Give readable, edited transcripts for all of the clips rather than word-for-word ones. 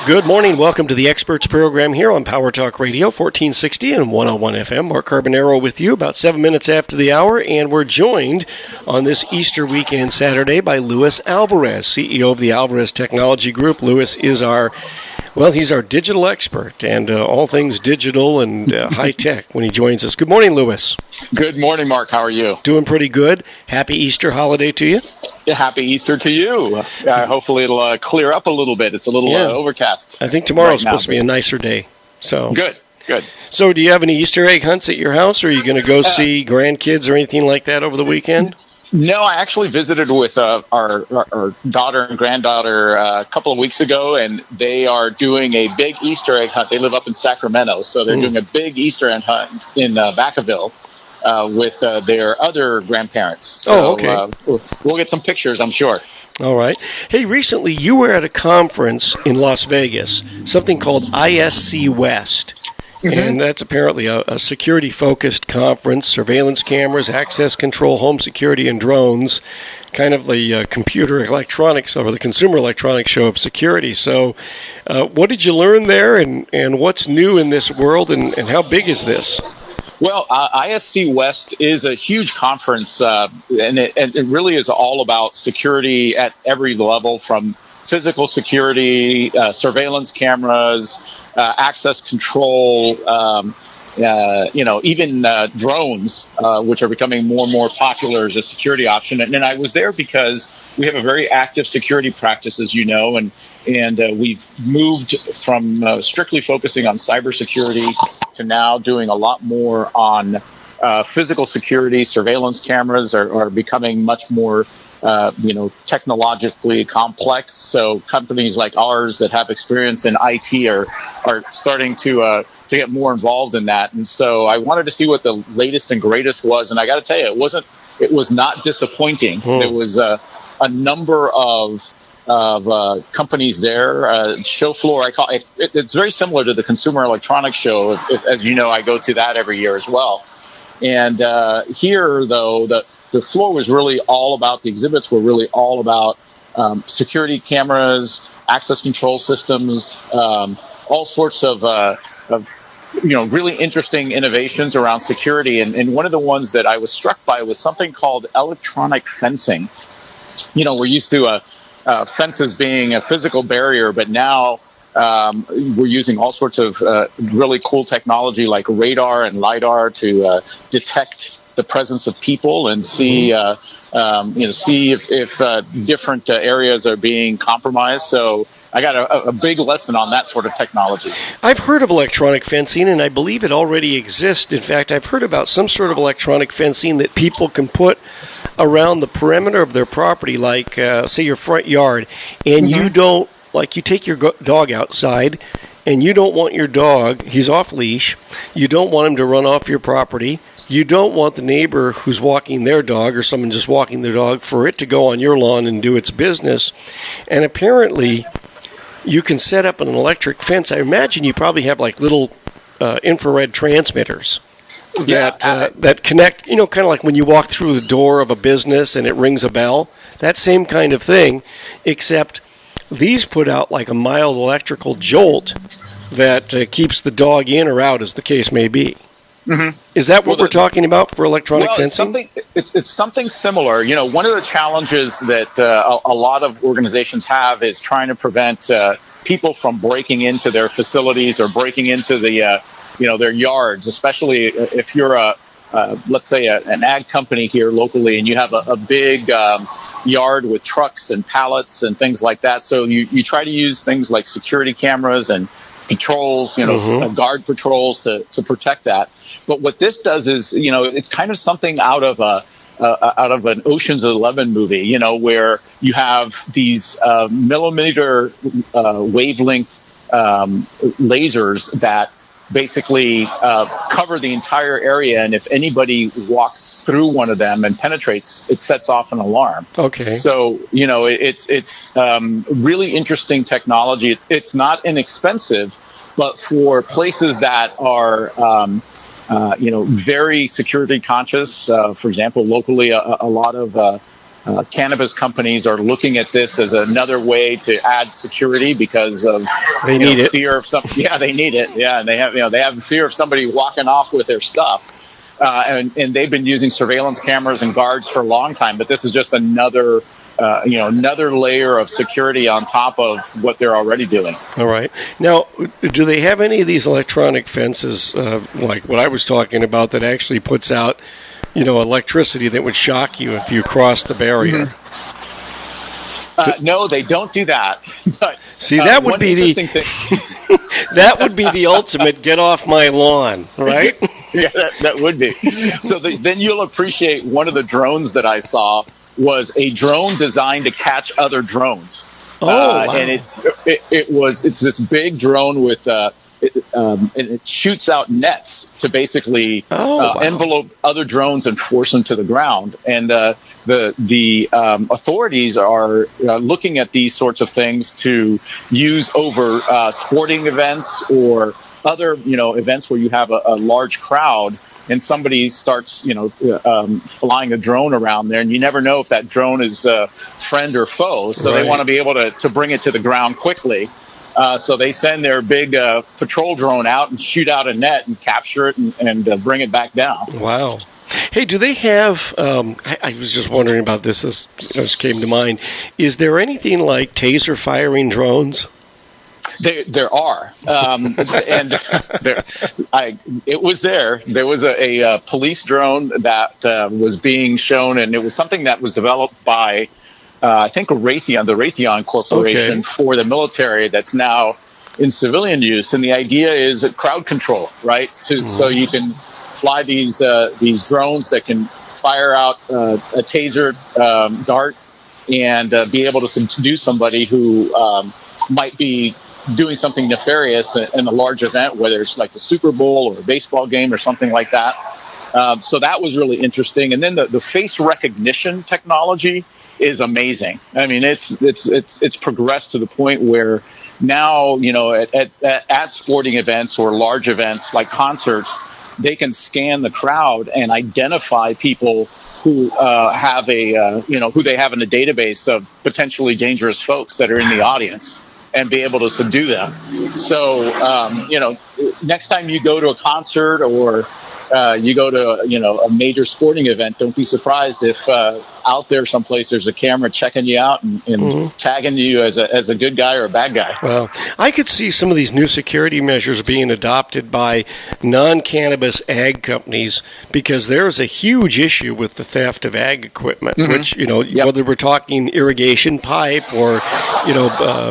Good morning. Welcome to the Experts program here on Power Talk Radio, 1460 and 101 FM. Mark Carbonaro with you about 7 minutes after the hour, and we're joined on this Easter weekend Saturday by Luis Alvarez, CEO of the Alvarez Technology Group. Luis is he's our digital expert and all things digital and high-tech when he joins us. Good morning, Luis. Good morning, Mark. How are you? Doing pretty good. Happy Easter holiday to you. Yeah, happy Easter to you. Hopefully it'll clear up a little bit. It's a little overcast. I think tomorrow's supposed to be a nicer day. So Good. So do you have any Easter egg hunts at your house, or are you going to go see grandkids or anything like that over the weekend? No, I actually visited with our daughter and granddaughter a couple of weeks ago, and they are doing a big Easter egg hunt. They live up in Sacramento, so they're doing a big Easter egg hunt in Vacaville with their other grandparents. So, okay. We'll get some pictures, I'm sure. All right. Hey, recently you were at a conference in Las Vegas, something called ISC West. And that's apparently a security-focused conference, surveillance cameras, access control, home security, and drones, kind of the computer electronics or the consumer electronics show of security. So what did you learn there, and what's new in this world, and how big is this? Well, ISC West is a huge conference, and it really is all about security at every level, from physical security, surveillance cameras, access control, even drones, which are becoming more and more popular as a security option. And I was there because we have a very active security practice, as you know, and we've moved from strictly focusing on cybersecurity to now doing a lot more on physical security. Surveillance cameras are becoming much more technologically complex. So companies like ours that have experience in IT are starting to get more involved in that. And so I wanted to see what the latest and greatest was. And I got to tell you, it was not disappointing. There was a number of companies there. Show floor, I call it. It's very similar to the Consumer Electronics Show. As you know, I go to that every year as well. And here, though, the floor was really all about, the exhibits were really all about security cameras, access control systems, all sorts of really interesting innovations around security. And one of the ones that I was struck by was something called electronic fencing. We're used to fences being a physical barrier, but now we're using all sorts of really cool technology like radar and LiDAR to detect the presence of people and see if different areas are being compromised. So I got a big lesson on that sort of technology. I've heard of electronic fencing, and I believe it already exists. In fact, I've heard about some sort of electronic fencing that people can put around the perimeter of their property, like, say, your front yard, and you don't, like, you take your dog outside, and you don't want your dog, he's off leash, you don't want him to run off your property. You don't want the neighbor who's walking their dog or someone just walking their dog for it to go on your lawn and do its business. And apparently, you can set up an electric fence. I imagine you probably have like little infrared transmitters that connect, kind of like when you walk through the door of a business and it rings a bell. That same kind of thing, except these put out like a mild electrical jolt that keeps the dog in or out, as the case may be. Is that what we're talking about for electronic fencing? It's something similar. One of the challenges that a lot of organizations have is trying to prevent people from breaking into their facilities or breaking into the their yards, especially if you're let's say an ag company here locally and you have a big yard with trucks and pallets and things like that. So you try to use things like security cameras and patrols, guard patrols to protect that. But what this does is, it's kind of something out of an Ocean's 11 movie, where you have these millimeter wavelength lasers that basically cover the entire area, and if anybody walks through one of them and penetrates, it sets off an alarm. Okay. So it's really interesting technology. It's not inexpensive, but for places that are very security conscious, for example, locally, a lot of cannabis companies are looking at this as another way to add security because of they need it. Fear of some. Yeah, they need it. Yeah, and they have fear of somebody walking off with their stuff. And they've been using surveillance cameras and guards for a long time, but this is just another layer of security on top of what they're already doing. All right. Now, do they have any of these electronic fences, like what I was talking about, that actually puts out, electricity that would shock you if you cross the barrier? No, they don't do that. But see, that would be that would be the ultimate get off my lawn, right? Yeah, that would be. So then you'll appreciate one of the drones that I saw was a drone designed to catch other drones. Oh, wow. And it's this big drone with and it shoots out nets to basically envelope other drones and force them to the ground. And the authorities are looking at these sorts of things to use over sporting events or other events where you have a large crowd and somebody starts flying a drone around there, and you never know if that drone is friend or foe. So They want to be able to bring it to the ground quickly. So they send their big patrol drone out and shoot out a net and capture it and bring it back down. Wow. Hey, do they have, I was just wondering about this. This just came to mind. Is there anything like taser firing drones? There are, and it was there. There was a police drone that was being shown, and it was something that was developed by, I think, the Raytheon Corporation for the military. That's now in civilian use, and the idea is crowd control, right? So you can fly these drones that can fire out a taser dart and be able to subdue somebody who might be doing something nefarious in a large event, whether it's like the Super Bowl or a baseball game or something like that. So that was really interesting. And then the face recognition technology is amazing. I mean, it's progressed to the point where now, at sporting events or large events like concerts, they can scan the crowd and identify people who have who they have in a database of potentially dangerous folks that are in the audience, and be able to subdue them. So, next time you go to a concert or you go to, a major sporting event, don't be surprised if out there someplace there's a camera checking you out and tagging you as a good guy or a bad guy. Well, I could see some of these new security measures being adopted by non-cannabis ag companies, because there's a huge issue with the theft of ag equipment, which, whether we're talking irrigation pipe or,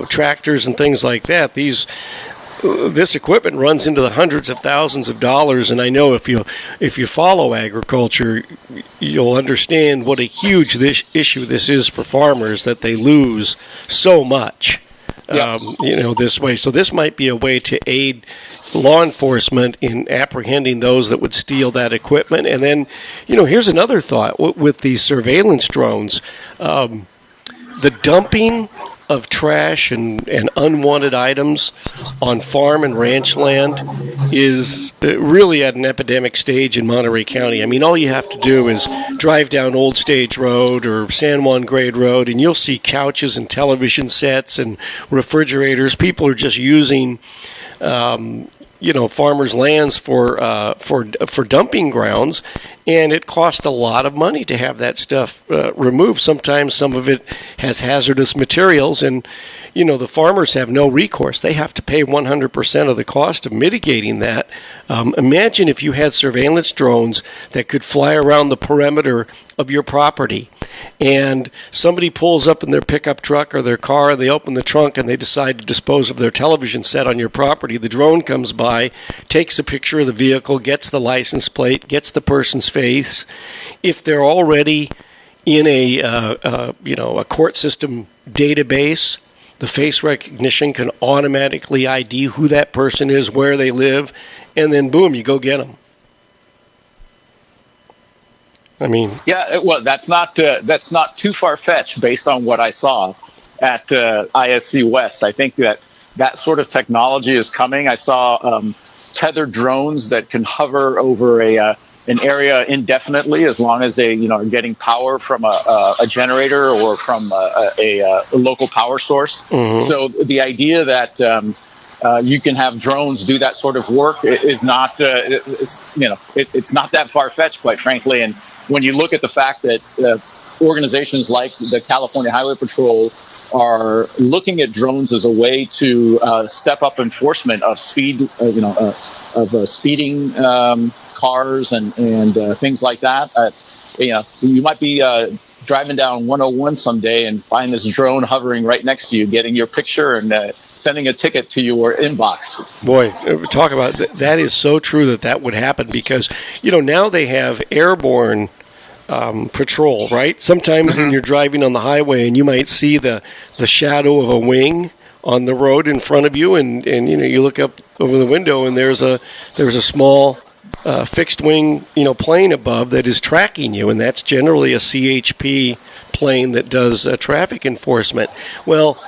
tractors and things like that, this equipment runs into the hundreds of thousands of dollars, and I know if you follow agriculture, you'll understand what a huge issue this is for farmers, that they lose so much, this way. So this might be a way to aid law enforcement in apprehending those that would steal that equipment. And then, here's another thought with these surveillance drones. The dumping of trash and unwanted items on farm and ranch land is really at an epidemic stage in Monterey County. I mean, all you have to do is drive down Old Stage Road or San Juan Grade Road, and you'll see couches and television sets and refrigerators. People are just using farmers' lands for dumping grounds, and it costs a lot of money to have that stuff removed. Sometimes some of it has hazardous materials, and the farmers have no recourse. They have to pay 100% of the cost of mitigating that. Imagine if you had surveillance drones that could fly around the perimeter of your property, and somebody pulls up in their pickup truck or their car, and they open the trunk and they decide to dispose of their television set on your property. The drone comes by, takes a picture of the vehicle, gets the license plate, gets the person's face. If they're already in a court system database, the face recognition can automatically ID who that person is, where they live, and then boom, you go get them. I mean, well, that's not too far-fetched based on what I saw at ISC West. I think that sort of technology is coming. I saw tethered drones that can hover over a an area indefinitely as long as they are getting power from a generator or from a local power source. Mm-hmm. So the idea that you can have drones do that sort of work is not it's not that far-fetched, quite frankly. And when you look at the fact that organizations like the California Highway Patrol are looking at drones as a way to step up enforcement of speeding cars and things like that. You might be driving down 101 someday and find this drone hovering right next to you, getting your picture and sending a ticket to your inbox. Boy, talk about that is so true that would happen, because now they have airborne patrol, right? Sometimes when you're driving on the highway and you might see the shadow of a wing on the road in front of you, and you look up over the window and there's a small fixed wing plane above that is tracking you, and that's generally a CHP plane that does traffic enforcement. Well,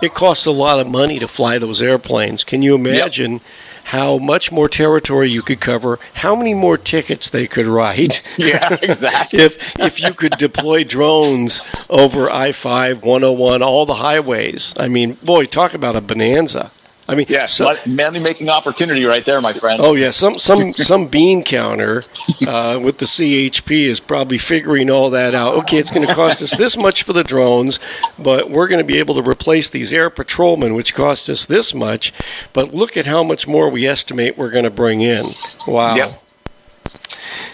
it costs a lot of money to fly those airplanes. Can you imagine? Yep. How much more territory you could cover, how many more tickets they could write. Yeah, exactly. if you could deploy drones over I-5, 101, all the highways. I mean, boy, talk about a bonanza. I mean, yeah, money-making opportunity right there, my friend. Oh yeah, some bean counter with the CHP is probably figuring all that out. Okay, it's going to cost us this much for the drones, but we're going to be able to replace these air patrolmen, which cost us this much. But look at how much more we estimate we're going to bring in. Wow. Yep.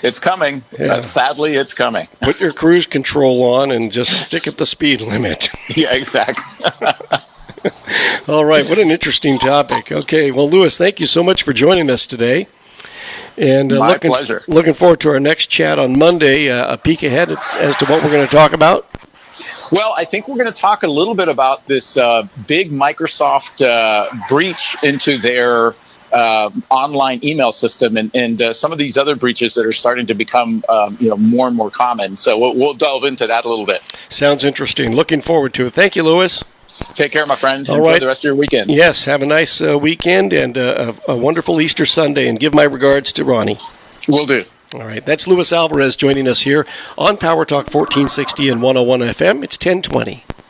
It's coming. Yeah. Sadly, it's coming. Put your cruise control on and just stick at the speed limit. Yeah, exactly. All right, what an interesting topic. Okay, well, Louis, thank you so much for joining us today. And my pleasure. Looking forward to our next chat on Monday. A peek ahead as to what we're going to talk about. Well, I think we're going to talk a little bit about this big Microsoft breach into their online email system and some of these other breaches that are starting to become more and more common. So we'll delve into that a little bit. Sounds interesting. Looking forward to it. Thank you, Louis. Take care, my friend. All Enjoy right. the rest of your weekend. Yes, have a nice weekend and a wonderful Easter Sunday, and give my regards to Ronnie. Will do. All right, that's Louis Alvarez joining us here on Power Talk 1460 and 101 FM. It's 1020.